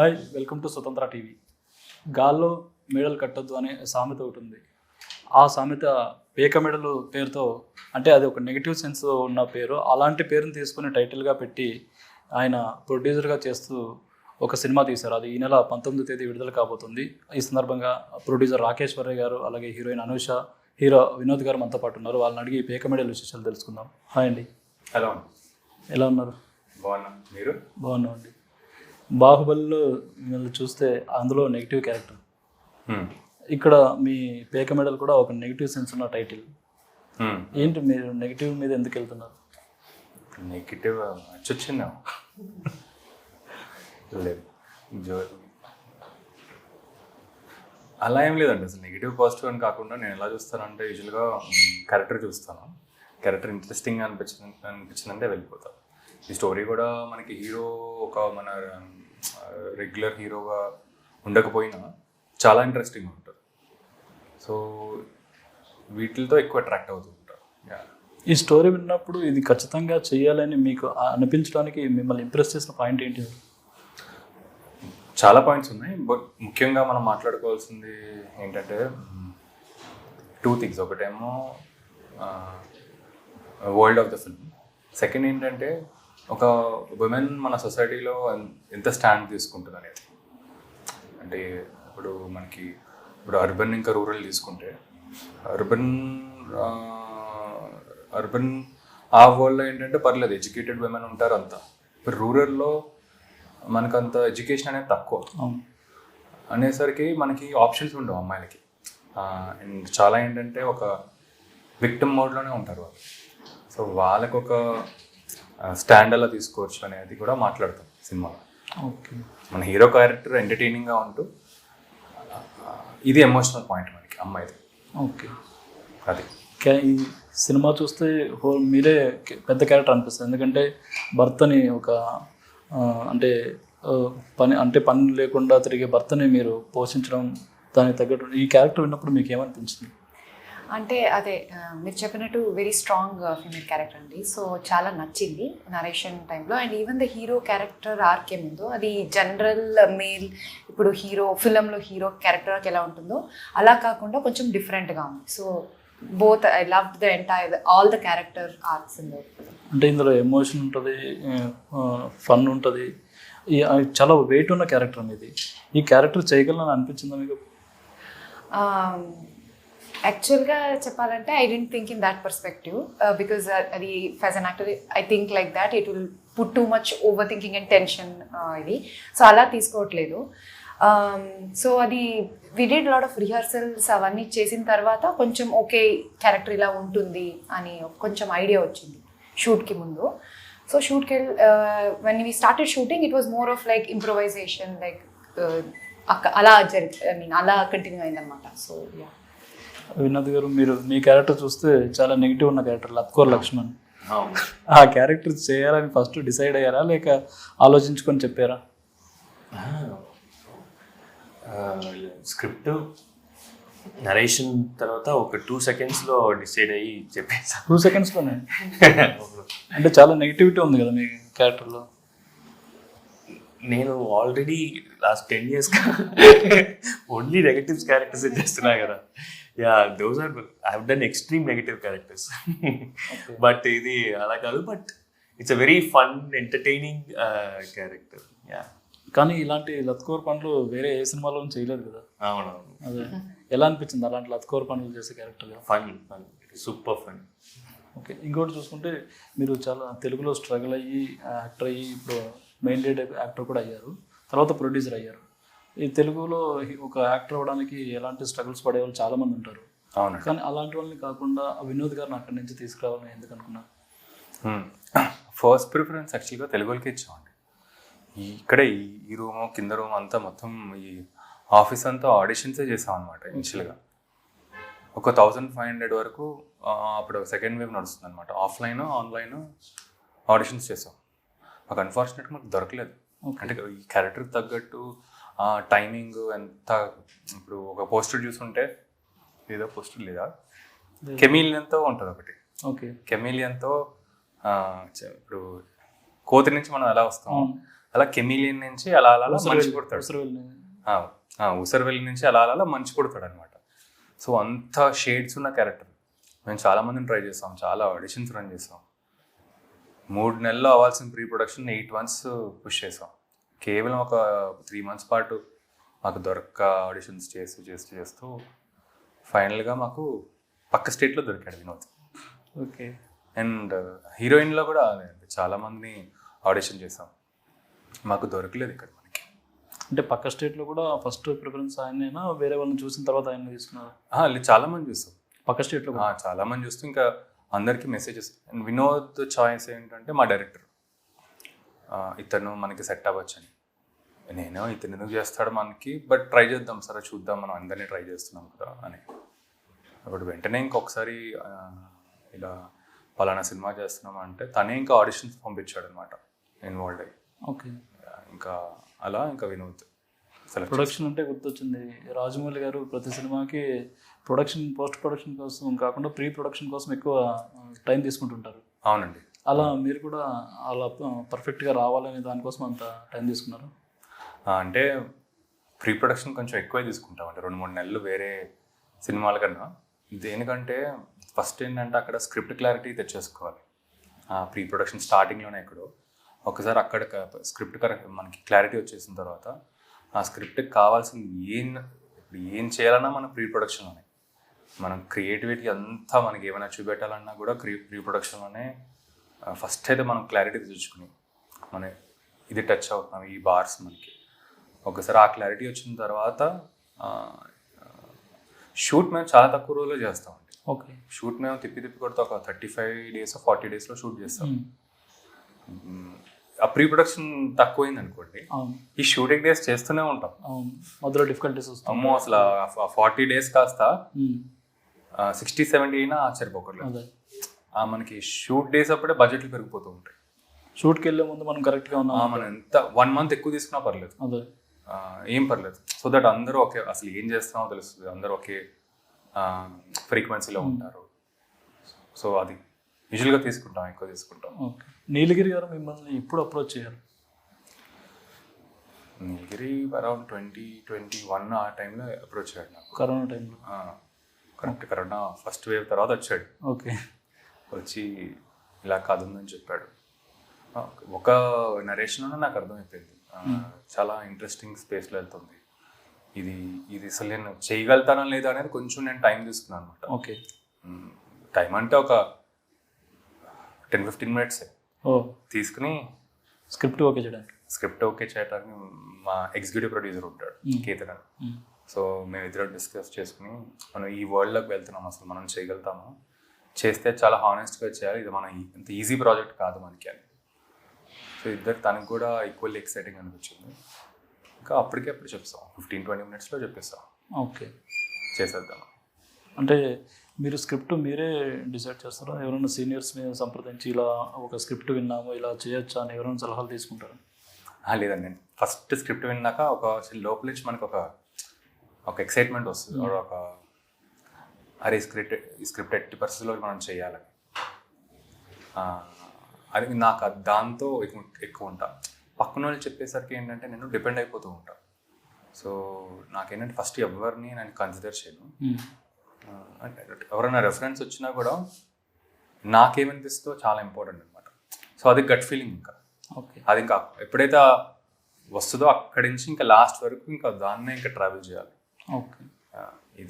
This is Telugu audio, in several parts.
హాయ్, వెల్కమ్ టు స్వతంత్ర టీవీ. గాల్లో మెడలు కట్టొద్దు అనే సామెత ఒకటి ఉంది. ఆ సామెత పేక మెడలు పేరుతో, అంటే అది ఒక నెగిటివ్ సెన్స్ ఉన్న పేరు. అలాంటి పేరుని తీసుకుని టైటిల్గా పెట్టి ఆయన ప్రొడ్యూసర్గా చేస్తూ ఒక సినిమా తీశారు. అది ఈ నెల 19వ తేదీ విడుదల కాబోతుంది. ఈ సందర్భంగా ప్రొడ్యూసర్ రాకేష్ వర్రే గారు, అలాగే హీరోయిన్ అనూష, హీరో వినోద్ గారు మనతో పాటు ఉన్నారు. వాళ్ళని అడిగి పేక మెడల విశేషాలు తెలుసుకుందాం. హాయ్ అండి. హలో, ఎలా ఉన్నారు? బాగున్నా. మీరు? బాగున్నాం అండి. బాహుబలిలో మిమ్మల్ని చూస్తే అందులో నెగిటివ్ క్యారెక్టర్, ఇక్కడ మీ పేక మెడల్ కూడా ఒక నెగిటివ్ సెన్స్ ఉన్న టైటిల్. ఏంటి మీరు నెగిటివ్ మీద ఎందుకు వెళ్తున్నారు? నెగిటివ్ వచ్చిందా? లేదు, అలా ఏం లేదండి. అసలు నెగిటివ్ పాజిటివ్ అని కాకుండా నేను ఎలా చూస్తానంటే యూజువల్గా క్యారెక్టర్ చూస్తాను. క్యారెక్టర్ ఇంట్రెస్టింగ్ అనిపించిందంటే వెళ్ళిపోతాను. ఈ స్టోరీ కూడా మనకి హీరో ఒక మన రెగ్యులర్ హీరోగా ఉండకపోయినా చాలా ఇంట్రెస్టింగ్ ఉంటుంది. సో వీటితో ఎక్కువ అట్రాక్ట్ అవుతూ ఉంటారు. ఈ స్టోరీ విన్నప్పుడు ఇది ఖచ్చితంగా చేయాలని మీకు అనిపించడానికి మిమ్మల్ని ఇంప్రెస్ చేసిన పాయింట్ ఏంటి? చాలా పాయింట్స్ ఉన్నాయి, బట్ ముఖ్యంగా మనం మాట్లాడుకోవాల్సింది ఏంటంటే 2 థింగ్స్. ఒకటేమో world of the film. Second ఏంటంటే ఒక ఉమెన్ మన సొసైటీలో ఎంత స్టాండ్ తీసుకుంటుంది అనేది. అంటే ఇప్పుడు అర్బన్ ఇంకా రూరల్ తీసుకుంటే అర్బన్ ఆ వరల్డ్లో ఏంటంటే పర్లేదు, ఎడ్యుకేటెడ్ విమెన్ ఉంటారు అంతా. ఇప్పుడు రూరల్లో మనకు అంత ఎడ్యుకేషన్ అనేది తక్కువ అనేసరికి మనకి ఆప్షన్స్ ఉండవు అమ్మాయిలకి. అండ్ చాలా ఏంటంటే ఒక విక్టిమ్ మోడ్లోనే ఉంటారు వాళ్ళు. సో వాళ్ళకు ఒక స్టాండ్ అలా తీసుకోవచ్చు అనేది కూడా మాట్లాడతాం సినిమాలో. ఓకే, మన హీరో క్యారెక్టర్ ఎంటర్టైనింగ్గా ఉంటూ ఇది ఎమోషనల్ పాయింట్ మనకి అమ్మాయిది. ఓకే, అది ఈ సినిమా చూస్తే మీరే పెద్ద క్యారెక్టర్ అనిపిస్తుంది. ఎందుకంటే భర్తని ఒక అంటే పని లేకుండా తిరిగే భర్తని మీరు పోషించడం, దానికి తగ్గట్టు ఈ క్యారెక్టర్ విన్నప్పుడు మీకు ఏమనిపించింది? అంటే అదే మీరు చెప్పినట్టు వెరీ స్ట్రాంగ్ ఫీమేల్ క్యారెక్టర్ అండి. సో చాలా నచ్చింది నరేషన్ టైంలో. And even the hero character arc ఏముందో అది జనరల్ మేల్, ఇప్పుడు ఫిలంలో హీరో క్యారెక్టర్ ఎలా ఉంటుందో అలా కాకుండా కొంచెం డిఫరెంట్గా ఉంది. So both I love the entire all the character arcs in the. అంటే ఇందులో ఎమోషన్ ఉంటుంది, ఫన్ ఉంటుంది, చాలా వెయిట్ ఉన్న క్యారెక్టర్ మీది. ఈ క్యారెక్టర్ చేయగలని అనిపించిందా మీకు? యాక్చువల్గా చెప్పాలంటే I don't think in that perspective, because అది as an actor I think like that it will put too much over thinking and tension ఇది. సో అలా తీసుకోవట్లేదు. సో అది we did lot of rehearsals అవన్నీ చేసిన తర్వాత కొంచెం ఓకే క్యారెక్టర్ ఇలా ఉంటుంది అని కొంచెం ఐడియా వచ్చింది షూట్కి ముందు. సో షూట్కి when we started shooting it was more of like improvisation, like అలా అలా కంటిన్యూ అయిందనమాట. So yeah. వినోద్ గారు, మీరు మీ క్యారెక్టర్ చూస్తే చాలా నెగిటివ్ ఉన్న క్యారెక్టర్ లత్కోర్ లక్ష్మణ్. ఆ క్యారెక్టర్ చేయాలని ఫస్ట్ డిసైడ్ అయ్యారా, లేక ఆలోచించుకొని చెప్పారా? స్క్రిప్ట్ నరేషన్ తర్వాత ఒక 2 secondsలో డిసైడ్ అయ్యి చెప్పేసా. 2 secondsలోనే? అంటే చాలా నెగిటివిటీ ఉంది కదా మీ క్యారెక్టర్లో. నేను already last 10 years only negatives characters చేస్తున్నా కదా. Yeah, those are I have done extreme negative characters. But ఇది అలా కాదు, but it's a very fun entertaining character. Yeah, కానీ ఇలాంటి లత్కోర్ పనులు వేరే ఏ సినిమాలో చేయలేదు కదా. అవునవును. అదే ఎలా అనిపించింది అలాంటి లత్కోర్ పనులు చేసే క్యారెక్టర్గా? Fun, super fun. ఓకే, ఇంకోటి చూసుకుంటే మీరు చాలా తెలుగులో స్ట్రగుల్ అయ్యి యాక్టర్ అయ్యి ఇప్పుడు మెయిన్ లీడ్ యాక్టర్ కూడా అయ్యారు, తర్వాత ప్రొడ్యూసర్ అయ్యారు. ఈ తెలుగులో ఒక యాక్టర్ అవ్వడానికి ఎలాంటి స్ట్రగుల్స్ పడేవాళ్ళు చాలామంది ఉంటారు. అవును, కానీ అలాంటి వాళ్ళని కాకుండా వినోద్ గారిని అక్కడి నుంచి తీసుకురావాలని ఎందుకు అనుకున్నారు? ఫస్ట్ ప్రిఫరెన్స్ యాక్చువల్గా తెలుగులకి ఇచ్చామండి. ఇక్కడే ఈ రూమ్ కింద రూమ్ అంతా మొత్తం ఈ ఆఫీస్ అంతా ఆడిషన్సే చేసాం అనమాట. ఇనిషియల్గా ఒక 1500 వరకు, అప్పుడు సెకండ్ వేవ్ నడుస్తుంది అనమాట. ఆఫ్లైన్ ఆన్లైన్ ఆడిషన్స్ చేసాం. మాకు అన్ఫార్చునేట్గా మాకు దొరకలేదు. అంటే ఈ క్యారెక్టర్కి తగ్గట్టు టైమింగ్ ఎంత. ఇప్పుడు ఒక పోస్టర్ చూసుంటే ఏదో పోస్టర్ లేదా కెమీలియన్తో ఉంటుంది ఒకటి. ఓకే, కెమీలియన్తో ఇప్పుడు కోతి నుంచి మనం ఎలా వస్తాం అలా కెమిలియన్ నుంచి అలా అలా మంచి పుడతాడు. ఉసరవెల్లి నుంచి అలా అలా మంచి పుడతాడు అనమాట. సో అంత షేడ్స్ ఉన్న క్యారెక్టర్. మేము చాలా మందిని ట్రై చేస్తాం, చాలా ఆడిషన్స్ రన్ చేస్తాం. 3 నెలల్లో అవ్వాల్సిన ప్రీ ప్రొడక్షన్ 8 months పుష్ చేసాం. కేవలం ఒక 3 months పాటు మాకు దొరక్క ఆడిషన్స్ చేస్తూ ఫైనల్గా మాకు పక్క స్టేట్లో దొరికాడు వినోద్. ఓకే. అండ్ హీరోయిన్లో కూడా చాలా మందిని ఆడిషన్ చేసాం, మాకు దొరకలేదు ఇక్కడ మనకి. అంటే పక్క స్టేట్లో కూడా ఫస్ట్ ప్రిఫరెన్స్ ఆయనైనా వేరే వాళ్ళని చూసిన తర్వాత ఆయన తీసుకున్నారు? చాలా మంది చూస్తాం పక్క స్టేట్లో చాలా మంది చూస్తూ ఇంకా అందరికీ మెసేజెస్. అండ్ వినోద్ చాయిస్ ఏంటంటే మా డైరెక్టర్, ఇతను మనకి సెట్ అవ్వచ్చని. నేను ఇతను ఎందుకు చేస్తాడు మనకి, బట్ ట్రై చేద్దాం సరే చూద్దాం, మనం అందరినీ ట్రై చేస్తున్నాం కదా అని. అప్పుడు వెంటనే ఇంకొకసారి ఇలా పలానా సినిమా చేస్తున్నాం అంటే తనే ఇంకా ఆడిషన్స్ పంపించాడు అనమాట, ఇన్వాల్వ్ అయ్యి. ఓకే. ఇంకా అలా ఇంకా వినోద్ ప్రొడక్షన్ అంటే గుర్తొచ్చింది, రాజమౌళి గారు ప్రతి సినిమాకి ప్రొడక్షన్ పోస్ట్ ప్రొడక్షన్ కోసం కాకుండా ప్రీ ప్రొడక్షన్ కోసం ఎక్కువ టైం తీసుకుంటుంటారు. అవునండి. అలా మీరు కూడా అలా పర్ఫెక్ట్గా రావాలనే దానికోసం అంత టైం తీసుకున్నారు? అంటే ప్రీ ప్రొడక్షన్ కొంచెం ఎక్కువే తీసుకుంటాం, అంటే 2-3 నెలలు వేరే సినిమాల కన్నా. దేనికంటే ఫస్ట్ ఏంటంటే అక్కడ స్క్రిప్ట్ క్లారిటీ తెచ్చేసుకోవాలి. ప్రీ ప్రొడక్షన్ స్టార్టింగ్లోనే ఎక్కడో ఒకసారి అక్కడ స్క్రిప్ట్ మనకి క్లారిటీ వచ్చేసిన తర్వాత ఆ స్క్రిప్ట్కి కావాల్సింది ఏం చేయాలన్నా మన ప్రీ ప్రొడక్షన్లోనే. మనం క్రియేటివిటీ అంతా మనకి ఏమైనా చూపెట్టాలన్నా కూడా ప్రీ ప్రొడక్షన్లోనే ఫస్ట్ అయితే మనం క్లారిటీ తెచ్చుకుని మన ఇది టచ్ అవుతున్నాం ఈ బార్స్ మనకి. ఒకసారి ఆ క్లారిటీ వచ్చిన తర్వాత షూట్ మేము చాలా తక్కువ రోజుల్లో చేస్తామండి. ఓకే. షూట్ మేము తిప్పి కొడితే ఒక 35 days 40 daysలో షూట్ చేస్తాం. ఆ ప్రీ ప్రొడక్షన్ తక్కువైంది అనుకోండి, ఈ షూటింగ్ డేస్ చేస్తూనే ఉంటాం. మధ్యలో డిఫికల్టీస్ వస్తాం. అమ్మో అసలు 40 days కాస్త 60-70 అయినా ఆశ్చర్యపోకర్లేదు. మనకి షూట్ డేస్ అప్పుడే బడ్జెట్లు పెరిగిపోతూ ఉంటాయి. షూట్కి వెళ్ళే ముందు మనం కరెక్ట్గా ఉన్నాం, మనం ఎంత 1 month ఎక్కువ తీసుకున్నా పర్లేదు, ఏం పర్లేదు. సో దట్ అందరూ ఒకే, అసలు ఏం చేస్తున్నామో తెలుస్తుంది, అందరూ ఒకే ఫ్రీక్వెన్సీలో ఉంటారు. సో అది యూజువల్గా తీసుకుంటాం, ఎక్కువ తీసుకుంటాం. ఓకే. నీలగిరి గారు మిమ్మల్ని ఎప్పుడు అప్రోచ్ చేయాలి? నీలగిరి అరౌండ్ 2021 ఆ టైంలో అప్రోచ్ అయ్యాడు నాకు. కరోనా టైంలో? కరెక్ట్, కరోనా ఫస్ట్ వేవ్ తర్వాత వచ్చాడు. ఓకే. వచ్చి ఇలా కథ ఉందని చెప్పాడు. ఒక నరేషన్లోనే నాకు అర్థమైపోయింది, చాలా ఇంట్రెస్టింగ్ స్పేస్లో వెళ్తుంది ఇది అసలు నేను చేయగలుగుతానా లేదా అనేది కొంచెం నేను టైం తీసుకున్నాను అనమాట. ఓకే. టైం అంటే ఒక 10-15 minutes తీసుకుని స్క్రిప్ట్ ఓకే చేయడానికి మా ఎగ్జిక్యూటివ్ ప్రొడ్యూసర్ ఉంటాడు కేతన్. సో మేమిద్దరం డిస్కస్ చేసుకుని మనం ఈ వరల్డ్లోకి వెళ్తున్నాం, అసలు మనం చేయగలుగుతాము, చేస్తే చాలా హానెస్ట్గా చేయాలి, ఇది మన ఇంత ఈజీ ప్రాజెక్ట్ కాదు మనకి అని. సో తనకు కూడా ఈక్వల్లీ ఎక్సైటింగ్ అనిపించింది. ఇంకా అప్పుడు చెప్తాం, 15-20 minutesలో చెప్పేస్తాం. ఓకే, చేసేద్దాం. అంటే మీరు స్క్రిప్ట్ మీరే డిసైడ్ చేస్తారా? ఎవరైనా సీనియర్స్ మీద సంప్రదించి ఇలా ఒక స్క్రిప్ట్ విన్నాము ఇలా చేయొచ్చా అని ఎవరైనా సలహాలు తీసుకుంటారా? లేదండి, నేను ఫస్ట్ స్క్రిప్ట్ విన్నాక ఒక లోపల నుంచి మనకు ఒక ఎక్సైట్మెంట్ వస్తుంది, ఒక అరే ఈ స్క్రిప్ట్ ఎట్టి పరిస్థితుల్లో మనం చేయాలని. అది నాకు దాంతో ఎక్కువ ఉంటా. పక్కన వాళ్ళు చెప్పేసరికి ఏంటంటే నేను డిపెండ్ అయిపోతూ ఉంటా. సో నాకేంటంటే ఫస్ట్ ఎవరిని నేను కన్సిడర్ చేయను. అంటే ఎవరైనా రెఫరెన్స్ వచ్చినా కూడా నాకేమనిపిస్తుందో చాలా ఇంపార్టెంట్ అనమాట. సో అది గట్ ఫీలింగ్. ఇంకా అది ఇంకా ఎప్పుడైతే వస్తుందో అక్కడి నుంచి ఇంకా లాస్ట్ వరకు ఇంకా దాన్నే ఇంకా ట్రావెల్ చేయాలి. ఓకే,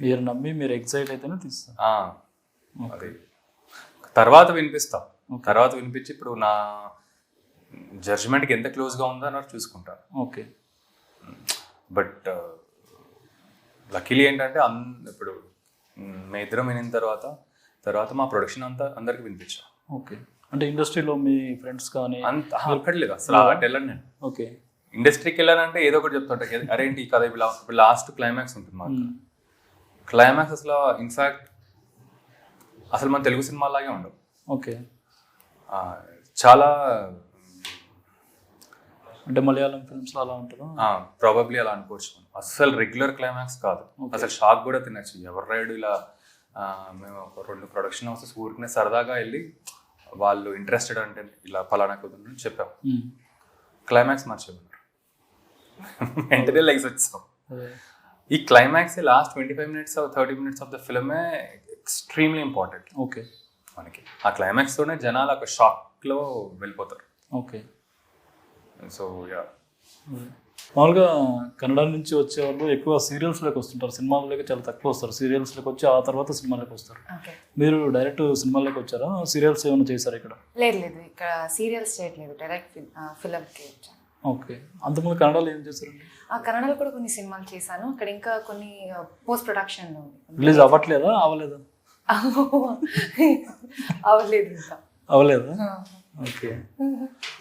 మీరు నమ్మి మీరు ఎక్సైట్ అయితేనే తీస్తాను. అది తర్వాత వినిపించి ఇప్పుడు నా జడ్జ్మెంట్కి ఎంత క్లోజ్గా ఉందో అన్నట్టు చూసుకుంటాను. ఓకే. బట్ లక్కీలీ ఏంటంటే ఇప్పుడు మీ ఇద్దరం వినిన తర్వాత మా ప్రొడక్షన్ అంతా అందరికి వినిపించాం. ఓకే. అంటే ఇండస్ట్రీలో మీ ఫ్రెండ్స్ కానీ అంత అక్కడలేదు అసలు వెళ్ళాను నేను. ఓకే. ఇండస్ట్రీకి వెళ్ళానంటే ఏదో ఒకటి చెప్తుంటా, అరే ఏంటి కదా ఇప్పుడు లాస్ట్ క్లైమాక్స్ ఉంటుంది మాకు. క్లైమాక్స్ అసలు ఇన్ఫ్యాక్ట్ అసలు మన తెలుగు సినిమాలాగే ఉండవు. ఓకే. చాలా అంటే మలయాళం ఫిల్మ్స్లో అలా ఉంటుందా? ప్రాబబ్లీ అలా అనుకోవచ్చు. అసలు రెగ్యులర్ క్లైమాక్స్ కాదు, అసలు షాక్ కూడా తినచ్చు. ఎవరు రైడు ఇలా మేము ఒక 2 ప్రొడక్షన్ హౌసెస్ ఊరికనే సరదాగా వెళ్ళి వాళ్ళు ఇంట్రెస్టెడ్ అంటే ఇలా పలానా కుదురు చెప్పాం. క్లైమాక్స్ మర్చిపోయినారు. వెంటనే లైక్స్ వచ్చాం. అదే ఈ climax last 25 minutes 30 minutes of the ఫిల్మే ఎక్స్ట్రీమ్లీ ఇంపార్టెంట్ ఓకే మనకి. ఆ క్లైమాక్స్తోనే జనాలు ఒక షాక్లో వెళ్ళిపోతారు. ఓకే. సో యా, మామూలుగా కన్నడ నుంచి వచ్చేవాళ్ళు ఎక్కువ సీరియల్స్లోకి వస్తుంటారు, సినిమాల్లోకి చాలా తక్కువ వస్తారు. సీరియల్స్లోకి వచ్చి ఆ తర్వాత సినిమాలోకి వస్తారు. ఓకే. మీరు డైరెక్ట్ సినిమాల్లోకి వచ్చారా? సీరియల్స్ ఏమైనా చేశారా ఇక్కడ? లేదు లేదు, ఇక్కడ సీరియల్స్ చేయట్లేదు, డైరెక్ట్ ఫిల్మ్కి వచ్చాను. ఓకే. అంతకుముందు కన్నడలో ఏం చేశారండి? కన్నడలో కూడా కొన్ని సినిమాలు చేశాను. అక్కడ ఇంకా కొన్ని పోస్ట్ ప్రొడక్షన్ రిలీజ్ అవ్వట్లేదా? అవ్వలేదా? అవ్వలేదు ఇంకా. అవ్వలేదా? ఓకే.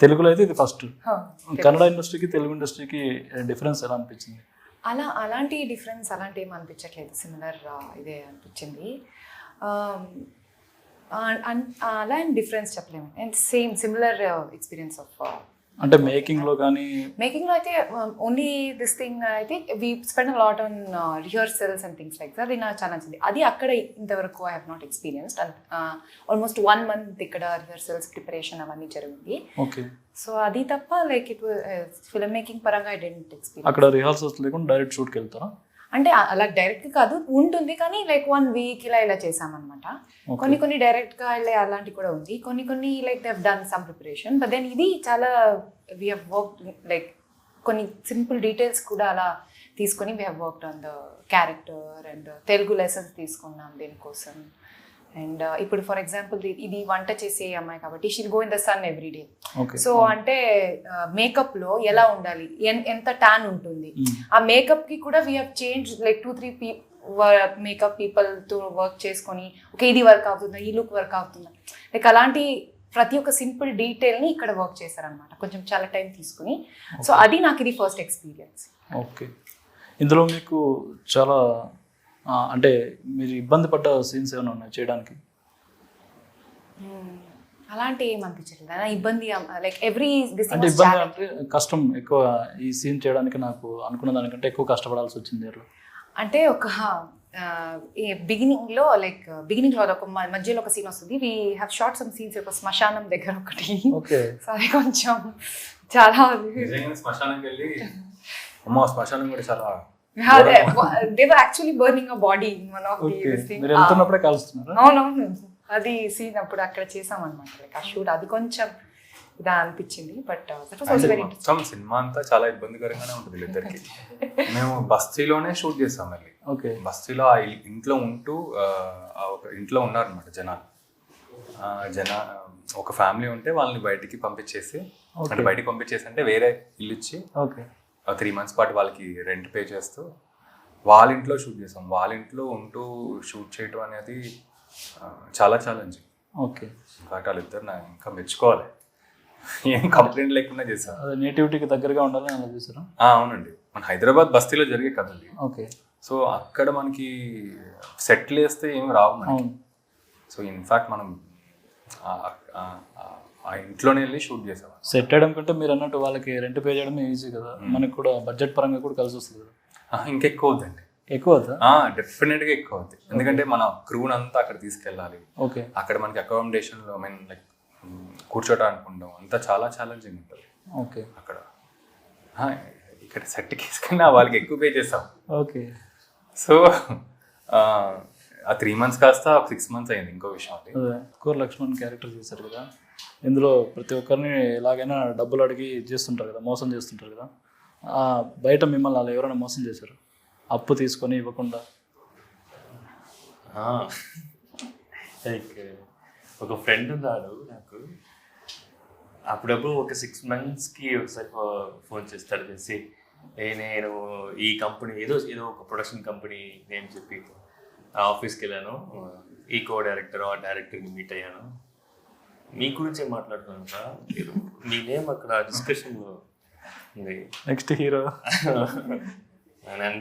తెలుగులో అయితే ఇది ఫస్ట్. కన్నడ ఇండస్ట్రీకి తెలుగు ఇండస్ట్రీకి డిఫరెన్స్ ఎలా అనిపించింది? అలాంటి డిఫరెన్స్ అలాంటి ఏం అనిపించట్లేదు, సిమిలర్ ఇదే అనిపించింది. అలా ఏం డిఫరెన్స్ చెప్పలేము, and same similar experience of అంటే మేకింగ్లో కానీ మేకింగ్లో అయితే ఓన్లీ దిస్ థింగ్ అయితే we spend lot on rehearsals and things like that. అది నాకు చాలా నచ్చింది. అది అక్కడ ఇంతవరకు I have not experienced. Almost 1 month ఇక్కడ రిహర్సల్స్ ప్రిపరేషన్ అవన్నీ జరిగింది. ఓకే. సో అది తప్ప లైక్ ఇట్ ఫిల్మ్ మేకింగ్ పరంగా ఐ డెంట్ ఎక్స్పీరియన్స్. అక్కడ రిహార్సల్స్ లేకుండా డైరెక్ట్ షూట్కి వెళ్తారా? అంటే అలా డైరెక్ట్ కాదు, ఉంటుంది కానీ లైక్ 1 week ఇలా చేసామన్నమాట. కొన్ని డైరెక్ట్గా వెళ్ళే అలాంటివి కూడా ఉంది, కొన్ని like they have done some preparation. But then ఇది చాలా వీ హ్యావ్ వర్క్డ్ లైక్ కొన్ని సింపుల్ డీటెయిల్స్ కూడా అలా తీసుకొని we have worked on the character and Telugu lessons తీసుకున్నాం దీనికోసం. అండ్ ఇప్పుడు ఫర్ ఎగ్జాంపుల్ ఇది వంట చేసే అమ్మాయి కాబట్టి she'll go in the sun every day. So అంటే మేకప్ లో ఎలా ఉండాలి, ఎంత టాన్ ఉంటుంది, ఆ మేకప్ కి కూడా we have change like 2-3 makeup people తో వర్క్ చేసుకొని ఓకే ఇది వర్క్ అవుతుందా, ఈ లుక్ వర్క్ అవుతుందా, లైక్ అలాంటి ప్రతి ఒక్క సింపుల్ డీటెయిల్ ని ఇక్కడ వర్క్ చేశారనమాట, కొంచెం చాలా టైం తీసుకుని. సో అది నాకు ఇది ఫస్ట్ ఎక్స్పీరియన్స్. ఓకే. ఇందులో మీకు చాలా అంటే మీరు ఇబ్బంది పడ్డ సీన్స్ ఏమైనా ఉన్నాయి చేయడానికి? అలాంటి ఏం అనిపించలేదు ఇబ్బంది, లైక్ ఎవ్రీ అంటే ఇబ్బంది అంటే కష్టం ఎక్కువ ఈ సీన్ చేయడానికి నాకు అనుకున్న దానికంటే ఎక్కువ కష్టపడాల్సి వచ్చింది. అంటే ఒక బిగినింగ్ లో ఒక మధ్యలో ఒక సీన్ వస్తుంది. We have short some scenes ఒక శ్మశానం దగ్గర ఒకటి. ఓకే. సరే కొంచెం చాలా శ్మశానంకి వెళ్ళి శ్మశానం కూడా చాలా they were actually burning a body in one of these things. మీరు వెళ్తున్నప్పుడే కాల్స్తున్నారా? అవునవును, అది సీన్ అప్పుడు అక్కడ చేసామన్నమాట. లైక్ ఆ షూట్ అది కొంచెం ఇదా అనిపించింది. బట్ మొత్తం సినిమా అంతా చాలా ఇబ్బందికరంగానే ఉంటుంది వీళ్ళిద్దరికి. మేము బస్తీలోనే షూట్ చేస్తాం మళ్ళీ. ఓకే. బస్తీలో ఆ ఇంట్లో ఉంటూ ఒక ఇంట్లో ఉన్నారనమాట ఒక ఫ్యామిలీ ఉంటే వాళ్ళని బయటికి పంపించేసి, అంటే బయటికి పంపించేసి అంటే వేరే ఇల్లు ఇచ్చి ఓకే 3 months పాటు వాళ్ళకి రెంట్ పే చేస్తూ వాళ్ళ ఇంట్లో షూట్ చేసాం. వాళ్ళ ఇంట్లో ఉంటూ షూట్ చేయటం అనేది చాలా ఛాలెంజింగ్. ఓకే. ఇన్ఫాక్ట్ వాళ్ళిద్దరు నా ఇంకా మెచ్చుకోవాలి, ఏం కంప్లైంట్ లేకుండా చేశారు. అదే నేటివిటీకి దగ్గరగా ఉండాలని అలా చేశారా? అవునండి, మన హైదరాబాద్ బస్తీలో జరిగే కథలు. ఓకే. సో అక్కడ మనకి సెటిల్ వేస్తే ఏమి రావు మనకి. సో ఇన్ఫాక్ట్ మనం ఆ ఇంట్లోనే వెళ్ళి షూట్ చేసాం. సెట్ చేయడం కంటే మీరు అన్నట్టు వాళ్ళకి రెంట్ పే చేయడం ఈజీ కదా, మనకి కూడా బడ్జెట్ పరంగా కూడా కలిసి వస్తుంది కదా. ఇంకెక్కువ అవుతుందండి. ఎక్కువ అవుతా? డెఫినెట్గా ఎక్కువ అవుతుంది, ఎందుకంటే మన క్రూన్ అంతా అక్కడ తీసుకెళ్ళాలి. ఓకే. అక్కడ మనకి అకామిడేషన్లో లైక్ కూర్చోటానికి ఉండవు, అంతా చాలా ఛాలెంజింగ్ ఉంటుంది. ఓకే. అక్కడ ఇక్కడ సెట్ తీసుకున్నా వాళ్ళకి ఎక్కువ పే చేసాం. ఓకే. సో ఆ 3 months కాస్త 6 months అయింది. ఇంకో విషయం అది కోర్ లక్ష్మణ్ క్యారెక్టర్ చేశారు కదా, ఇందులో ప్రతి ఒక్కరిని ఎలాగైనా డబ్బులు అడిగి చేస్తుంటారు కదా, మోసం చేస్తుంటారు కదా. బయట మిమ్మల్ని అలా ఎవరైనా మోసం చేశారు, అప్పు తీసుకొని ఇవ్వకుండా? లైక్ ఒక ఫ్రెండ్ ఉన్నాడు నాకు, అప్పుడప్పుడు ఒక 6 monthsకి ఒకసారి ఫోన్ చేస్తాడు చేసి, నేను ఈ కంపెనీ ఏదో ఒక ప్రొడక్షన్ కంపెనీ నేమ్ చెప్పి ఆఫీస్కి వెళ్ళాను, ఈ డైరెక్టర్ని మీట్ అయ్యాను, మీ గురించే మాట్లాడుతున్నాను కదా, మీ నేమ్ అక్కడ డిస్కషన్ ఉంది, నెక్స్ట్ హీరో నేను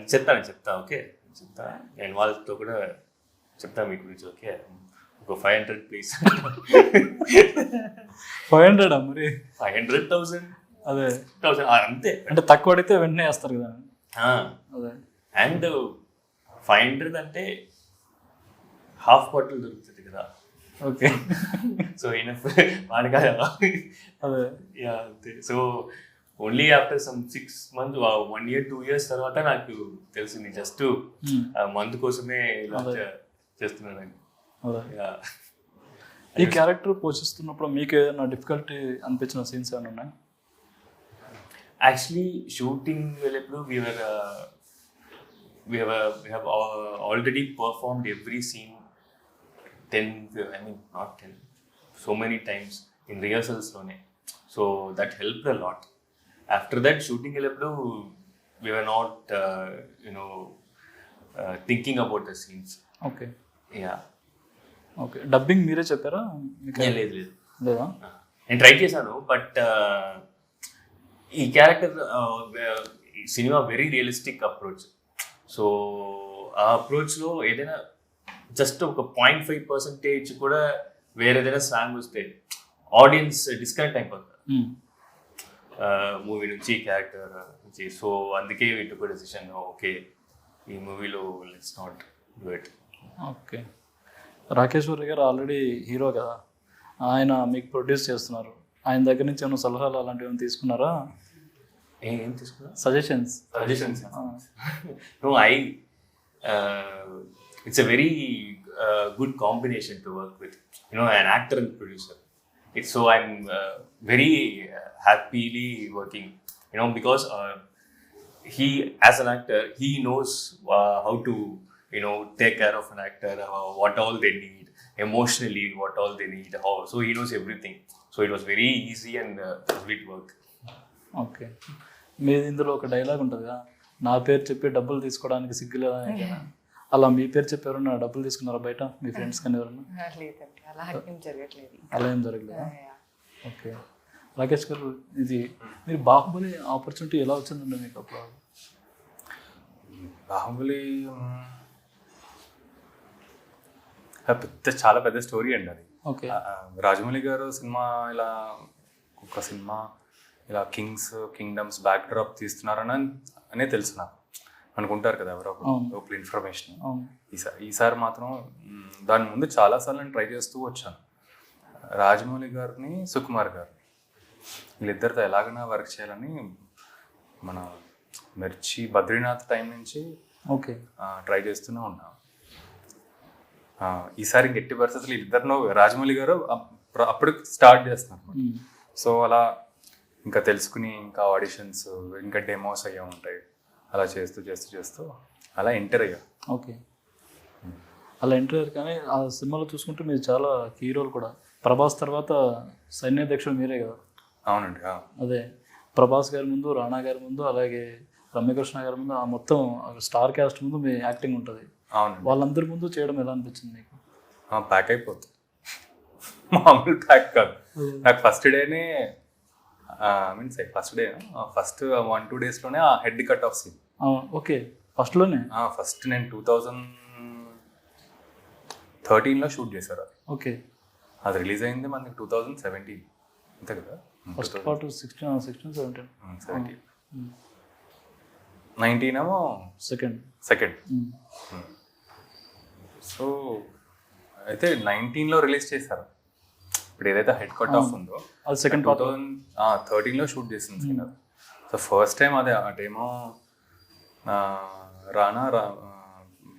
చెప్తా ఓకే చెప్తా, నేను వాళ్ళతో కూడా చెప్తా మీ గురించి, ఓకే ఒక 500 ప్లీజ్. 500 మరి 500,000 అదే 1000 అంతే, అంటే తక్కువ అడిగితే వెంటనే వేస్తారు కదా. అదే. అండ్ 500 అంటే హాఫ్ బాటిల్ దొరుకుతుంది కదా. ఓకే. సో వాడిగా అదే అంతే. So only after some 6 months 1 year 2 years తర్వాత నాకు తెలిసింది జస్ట్ మంత్ కోసమే ఇలా చేస్తున్నాను. Yeah. ఈ క్యారెక్టర్ పోషిస్తున్నప్పుడు మీకు ఏదైనా డిఫికల్టీ అనిపించిన సీన్స్ ఏమైనా ఉన్నాయి? Actually, shooting వెళ్ళినప్పుడు we have already performed every scene 10 so many times in rehearsals lone, so that helped a lot. After that shooting వెళ్ళినప్పుడు we were not thinking about the scenes. Okay Yeah. Okay. Dubbing మీరే చెప్పారా? లేదు లేదా? నేను ట్రై చేశాను, బట్ ఈ character cinema very realistic approach. So ఆ అప్రోచ్లో ఏదైనా జస్ట్ ఒక 0.5% కూడా వేరేదైనా సాంగ్ వస్తే ఆడియన్స్ డిస్కనెక్ట్ అయిపోతారు మూవీ నుంచి, క్యారెక్టర్ నుంచి. సో అందుకే వీటి డెసిషన్, ఓకే ఈ మూవీలో let's not do it. Okay. Rakeshwari గారు ఆల్రెడీ హీరో కదా, ఆయన మీకు ప్రొడ్యూస్ చేస్తున్నారు. ఆయన దగ్గర నుంచి ఏమైనా సలహాలు అలాంటివి ఏమైనా తీసుకున్నారా? ఏం తీసుకున్నా? Suggestions. No, it's a very good combination to work with, an actor and producer. So I'm very happily working, because he, as an actor, he knows how to, take care of an actor, what all they need, emotionally, what all they need, how. So he knows everything. So it was very easy and sweet work. Okay. మీది ఇందులో ఒక డైలాగ్ ఉంటుంది కదా, నా పేరు చెప్పి డబ్బులు తీసుకోవడానికి సిగ్గులేదా అని. అలా మీ పేరు చెప్పి ఎవరన్నా డబ్బులు తీసుకున్నారా బయట మీ ఫ్రెండ్స్ కానీ ఎవరన్నా? లేదండి, అలా ఏం జరగట్లేదు. అలా ఏం జరగలేదా? ఓకే. రాకేష్ గారు, ఇది మీరు బాహుబలి ఆపర్చునిటీ ఎలా వచ్చిందండి మీకు అప్పుడు? బాహుబలి చాలా పెద్ద స్టోరీ అండి అది. ఓకే. రాజమౌళి గారు సినిమా ఇలా ఒక సినిమా ఇలా కింగ్డమ్స్ బ్యాక్ డ్రాప్ తీస్తున్నారని అనే తెలుసు నాకు. అనుకుంటారు కదా ఎవరో ఒకరు ఇన్ఫర్మేషన్. ఈసారి మాత్రం దాని ముందు చాలాసార్లు నేను ట్రై చేస్తూ వచ్చాను. రాజమౌళి గారిని, సుకుమార్ గారు, వీళ్ళిద్దరితో ఎలాగైనా వర్క్ చేయాలని మన మిర్చి, బద్రీనాథ్ టైం నుంచి ఓకే ట్రై చేస్తూనే ఉన్నాను. ఈసారి గట్టి పరిస్థితులు ఇద్దరు, రాజమౌళి గారు అప్పుడు స్టార్ట్ చేస్తున్నారు. సో అలా ఇంకా తెలుసుకుని, ఇంకా ఆడిషన్స్, ఇంకా డెమోస్ అయ్యా ఉంటాయి, అలా చేస్తూ అలా ఎంటర్ అయ్యా. ఓకే. అలా ఎంటర్ అయ్యారు. కానీ ఆ సినిమాలో చూసుకుంటే మీరు చాలా హీరోలు కూడా. ప్రభాస్ తర్వాత సైన్యాధ్యక్షుడు మీరే కదా? అవునండి. అదే ప్రభాస్ గారి ముందు, రాణా గారి ముందు, అలాగే రమ్యకృష్ణ గారి ముందు, ఆ మొత్తం స్టార్ క్యాస్ట్ ముందు మీ యాక్టింగ్ ఉంటుంది. అవునండి. వాళ్ళందరి ముందు చేయడం ఎలా అనిపించింది మీకు? ప్యాక్ అయిపోతుంది, మామూలు ప్యాక్ కాదు. నాకు ఫస్ట్ డేనే ఫస్ట్ 1-2 డేస్లోనే ఆ head cut off scene. Okay. ఫస్ట్లోనే? ఫస్ట్ నేను 2013లో షూట్ చేశారు. ఓకే. అది రిలీజ్ అయింది మనకి 2017, అంతే కదా? ఫస్ట్ పార్ట్ 16, 17, 19 ఏమో సెకండ్. సో అయితే 19లో రిలీజ్ చేశారు. ఇప్పుడు ఏదైతే హెడ్ కట్ ఆఫ్ ఉందో అది సెకండ్ పార్ట్ 2013లో షూట్ చేసింది సీన్ అది. సో ఫస్ట్ టైం అదే అటేమో రానా,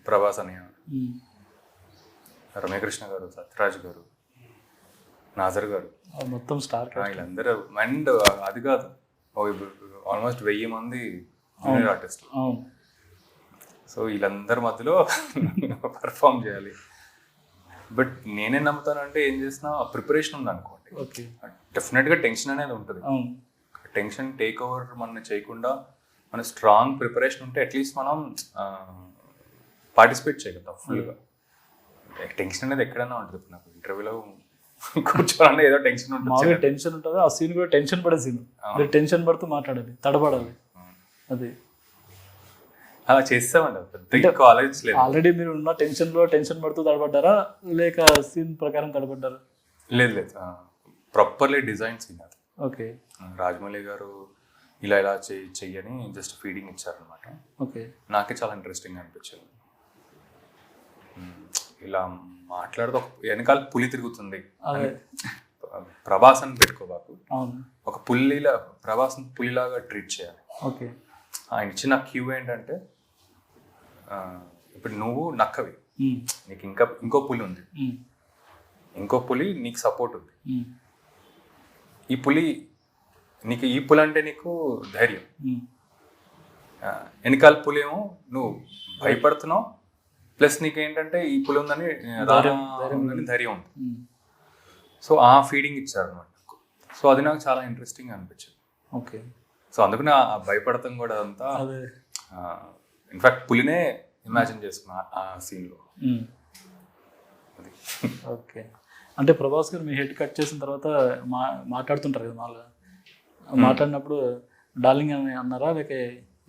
ప్రభాస్ అని, రమ్యకృష్ణ గారు, సత్యరాజ్ గారు, నాజర్ గారు, మొత్తం స్టార్ వీళ్ళందరూ. అండ్ అది కాదు, ఆల్మోస్ట్ 1000 మంది జూనియర్ ఆర్టిస్టులు. సో వీళ్ళందరి మధ్యలో పర్ఫామ్ చేయాలి. బట్ నేనేం నమ్ముతానంటే, ఏం చేసినా ప్రిపరేషన్ ఉంది అనుకోండి, డెఫినెట్గా టెన్షన్ అనేది ఉంటుంది. టెన్షన్ టేక్ ఓవర్ మనం చేయకుండా మన స్ట్రాంగ్ ప్రిపరేషన్ ఉంటే అట్లీస్ట్ మనం పార్టిసిపేట్ చేయగలుగుతాం ఫుల్గా. టెన్షన్ అనేది ఎక్కడైనా ఉంటుంది. నాకు ఇంటర్వ్యూలో కూర్చోవాలంటే ఏదో టెన్షన్ ఉంటుంది. టెన్షన్ ఉంటుంది. ఆ సీన్ కూడా టెన్షన్ పడే సీన్. టెన్షన్ పడుతూ మాట్లాడాలి, తడబడాలి. అది అలా చేస్తామండి. పెద్ద ఆలోచించలేదు. ఆల్రెడీ మీరు ఉన్న టెన్షన్ పడుతూ తడబడ్డారా, లేక సీన్ ప్రకారం తడబడ్డారా? లేదు, ప్రాపర్లీ డిజైన్ సీన్ అది. ఓకే. రాజమౌళి గారు ఇలా చెయ్యని జస్ట్ ఫీడింగ్ ఇచ్చారనమాట. ఓకే. నాకే చాలా ఇంట్రెస్టింగ్ అనిపించింది. ఇలా మాట్లాడుతూ వెనకాల పులి తిరుగుతుంది, ప్రభాస్ అని పెట్టుకోబాకు, ఒక పుల్లిలా ప్రభాస్ని పులిలాగా ట్రీట్ చేయాలి. ఓకే. ఆయన ఇచ్చిన క్యూ ఏంటంటే ఇప్పుడు నువ్వు నక్కవి, నీకు ఇంకో పులి ఉంది, ఇంకో పులి నీకు సపోర్ట్ ఉంది. ఈ పులి నీకు ఈ పులి అంటే నీకు ధైర్యం, వెనకాల పులి ఏమో నువ్వు భయపడుతున్నావు, ప్లస్ నీకేంటంటే ఈ పులి ఉందని ఉందని ధైర్యం ఉంది. సో ఆ ఫీడింగ్ ఇచ్చారు అనమాట. సో అది నాకు చాలా ఇంట్రెస్టింగ్ అనిపించింది. ఓకే. సో అందుకని ఆ భయపడతాం కూడా అంతా ఇన్ఫాక్ట్ పులినే ఇమాజిన్ చేసుకున్నా ఆ సీన్లో. ఓకే. అంటే ప్రభాస్ గారు మీ హెడ్ కట్ చేసిన తర్వాత మాట్లాడుతుంటారు కదా మామూలుగా, మాట్లాడినప్పుడు డార్లింగ్ అని అన్నారా లేక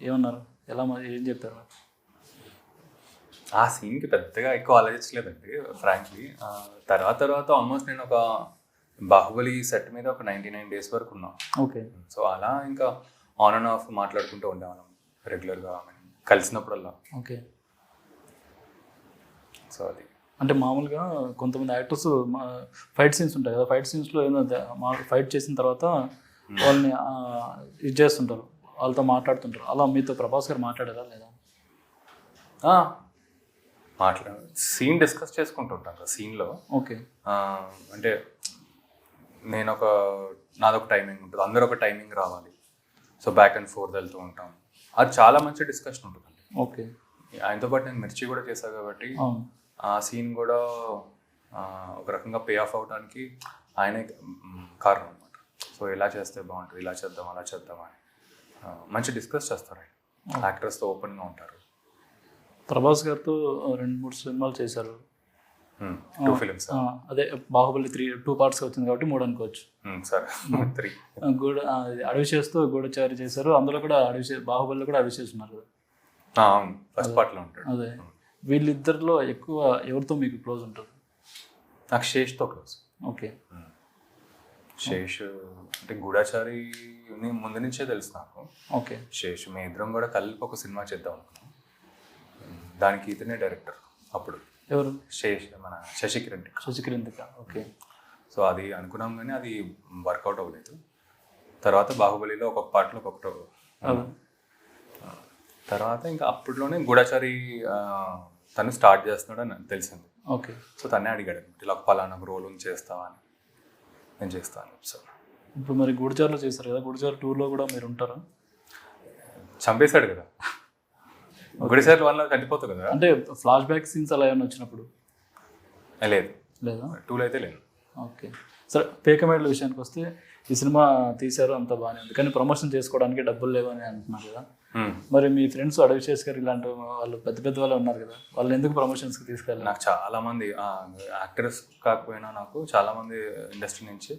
ఏమన్నారు, ఎలా ఏం చెప్పారు? ఆ సీన్కి పెద్దగా ఎక్కువ ఆలోచించలేదండి ఫ్రాంక్లీ. తర్వాత ఆల్మోస్ట్ నేను ఒక బాహుబలి సెట్ మీద ఒక 99 days వరకు ఉన్నాం. ఓకే. సో అలా ఇంకా ఆన్ అండ్ ఆఫ్ మాట్లాడుకుంటూ ఉండేవాళ్ళం రెగ్యులర్గా కలిసినప్పుడల్లా. ఓకే. సో అది అంటే మామూలుగా కొంతమంది యాక్టర్స్ ఫైట్ సీన్స్ ఉంటాయి కదా, ఫైట్ సీన్స్లో ఏదో ఫైట్ చేసిన తర్వాత వాళ్ళని ఇది చేస్తుంటారు, వాళ్ళతో మాట్లాడుతుంటారు. అలా మీతో ప్రభాస్ గారు మాట్లాడారా లేదా? సీన్ డిస్కస్ చేసుకుంటుంటాం కదా సీన్లో. ఓకే. అంటే నాదొక టైమింగ్ ఉంటుంది, అందరూ ఒక టైమింగ్ రావాలి. సో బ్యాక్ అండ్ ఫోర్త్ వెళ్తూ ఉంటాం. అది చాలా మంచి డిస్కషన్ ఉంటుందండి. ఓకే. ఆయనతో పాటు నేను మిర్చి కూడా చేశాను కాబట్టి ఆ సీన్ కూడా ఒక రకంగా పే ఆఫ్ అవడానికి ఆయనే కారణం అనమాట. సో ఇలా చేస్తే బాగుంటుంది, ఇలా చేద్దాం, అలా చేద్దాం అని మంచి డిస్కస్ చేస్తారు ఆయన. యాక్టర్స్తో ఓపెన్గా ఉంటారు. ప్రభాస్ గారితో 2-3 సినిమాలు చేశారు. 2 films. అదే బాహుబలి 2 parts వచ్చింది కాబట్టి 3 అనుకోవచ్చు. సరే 3. అడవి చేస్తూ గూఢచారి చేశారు, అందులో కూడా బాహుబలిలో కూడా అడవి చేస్తున్నారు కదా. అవును, ఫస్ట్ పార్ట్లో ఉంటాడు. అదే. వీళ్ళిద్దరిలో ఎక్కువ ఎవరితో మీకు క్లోజ్ ఉంటుంది? నాకు శేష్తో క్లోజ్. ఓకే. శేష్ అంటే గూఢచారి ముందు నుంచే తెలుసు నాకు. ఓకే. శేష్ మీ ఇద్దరం కూడా కలిపి ఒక సినిమా చేద్దాం అనుకున్నాం. దానికి ఇతనే డైరెక్టర్ అప్పుడు. ఎవరు? శేష్, మన శశికిరణ్. ఓకే. సో అది అనుకున్నాం కానీ అది వర్కౌట్ అవ్వలేదు. తర్వాత బాహుబలిలో ఒక్కొక్క పార్ట్లో ఒక్కొక్కటి. తర్వాత ఇంకా అప్పట్లోనే గూఢచారి తను స్టార్ట్ చేస్తున్నాడు అని తెలిసింది. ఓకే. సో తనే అడిగాడు ఇలా పలానా రోల్ చేస్తావా అని. నేను చేస్తాను సార్. ఇప్పుడు మరి గూఢచారులో చేశారు కదా, గూఢచారి 2లో కూడా మీరు ఉంటారా? చంపేశాడు కదా గూఢచారి 1లో చనిపోతావు కదా. అంటే ఫ్లాష్ బ్యాక్ సీన్స్ అలా ఏమైనా వచ్చినప్పుడు? లేదు, లేదా? 2లో అయితే లేదు. ఓకే. సరే, పేకమేడల విషయానికి వస్తే ఈ సినిమా తీశారు, అంతా బాగానే ఉంది, కానీ ప్రమోషన్ చేసుకోవడానికి డబ్బులు లేవని అంటున్నారు కదా. మరి మీ ఫ్రెండ్స్ అడవి చేశారు, ఇలాంటి వాళ్ళు పెద్ద వాళ్ళు ఉన్నారు కదా, వాళ్ళు ఎందుకు ప్రమోషన్స్కి తీసుకెళ్ళారు? నాకు చాలా మంది యాక్టర్స్ కాకపోయినా నాకు చాలా మంది ఇండస్ట్రీ నుంచి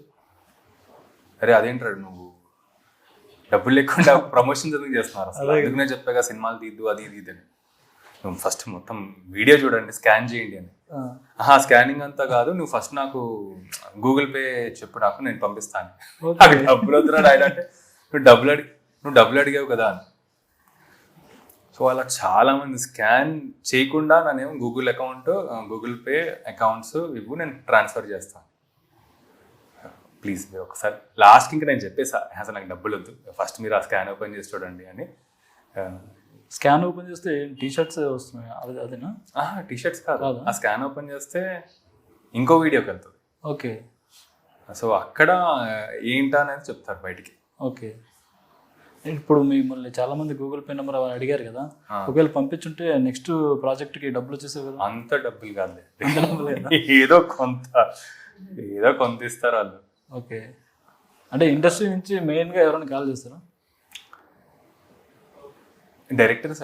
అరే అదేంటాడు నువ్వు డబ్బులు లేకుండా ప్రమోషన్స్ ఎందుకు చేస్తున్నారు అసలు, ఎందుకు నేను చెప్పాగా సినిమాలు తీద్దు అది ఇది అని. నువ్వు ఫస్ట్ మొత్తం వీడియో చూడండి, స్కాన్ చేయండి అని. స్కానింగ్ అంతా కాదు, నువ్వు ఫస్ట్ నాకు గూగుల్ పే చెప్పు, నాకు నేను పంపిస్తాను. నాకు డబ్బులు వద్దురా ఆయన అంటే నువ్వు డబ్బులు అడిగావు కదా అని. సో అలా చాలామంది స్కాన్ చేయకుండా నేనేమో గూగుల్ పే అకౌంట్స్ ఇవ్వు, నేను ట్రాన్స్ఫర్ చేస్తాను. ప్లీజ్ మీరు ఒకసారి లాస్ట్కి ఇంకా నేను చెప్పేసా అసలు నాకు డబ్బులు వద్దు, ఫస్ట్ మీరు ఆ స్కాన్ ఓపెన్ చేసి చూడండి అని. స్కాన్ ఓపెన్ చేస్తే టీషర్ట్స్ వస్తున్నాయి, అదేనా? టీషర్ట్స్ కాదు, ఆ స్కాన్ ఓపెన్ చేస్తే ఇంకో వీడియోకి వెళ్తుంది. ఓకే. సో అక్కడ ఏంటా అనేది చెప్తారు బయటికి. ఓకే. ఇప్పుడు మిమ్మల్ని చాలా మంది గూగుల్ పే నెంబర్ అడిగారు కదా, ఒకవేళ పంపించుంటే నెక్స్ట్ ప్రాజెక్ట్కి డబ్బులు వచ్చేసాయి కదా? అంత డబ్బులు కాదు, ఏదో కొంత ఇస్తారు వాళ్ళు. ఓకే. అంటే ఇండస్ట్రీ నుంచి మెయిన్గా ఎవరైనా కాల్ చేస్తారా? Directors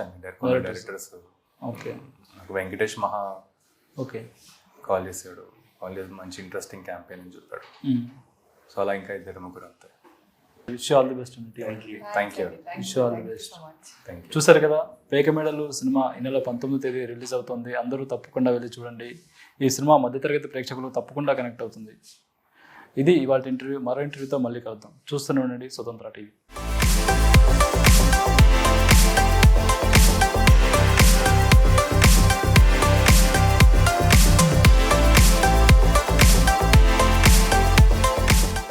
okay. నాకు వెంకటేష్ మహా ఓకే కాల్ చేశాడు, కాల్ చేసి మంచి ఇంట్రెస్టింగ్ క్యాంపెయిన్ అని చెప్పాడు. సో అలా ఇంకా 2-3 అంతే. విష్ ఆల్ ది బెస్ట్ అండి. Thank you. Wish all the best. చూసారు కదా, పేకమేడలు సినిమా ఈ నెల 19వ తేదీ రిలీజ్ అవుతుంది. అందరూ తప్పకుండా వెళ్ళి చూడండి. ఈ సినిమా మధ్యతరగతి ప్రేక్షకులు తప్పకుండా కనెక్ట్ అవుతుంది. ఇది ఇవాళ ఇంటర్వ్యూ. మరో ఇంటర్వ్యూతో మళ్ళీ కలుద్దాం. చూస్తూనే ఉండండి స్వతంత్ర టీవీ.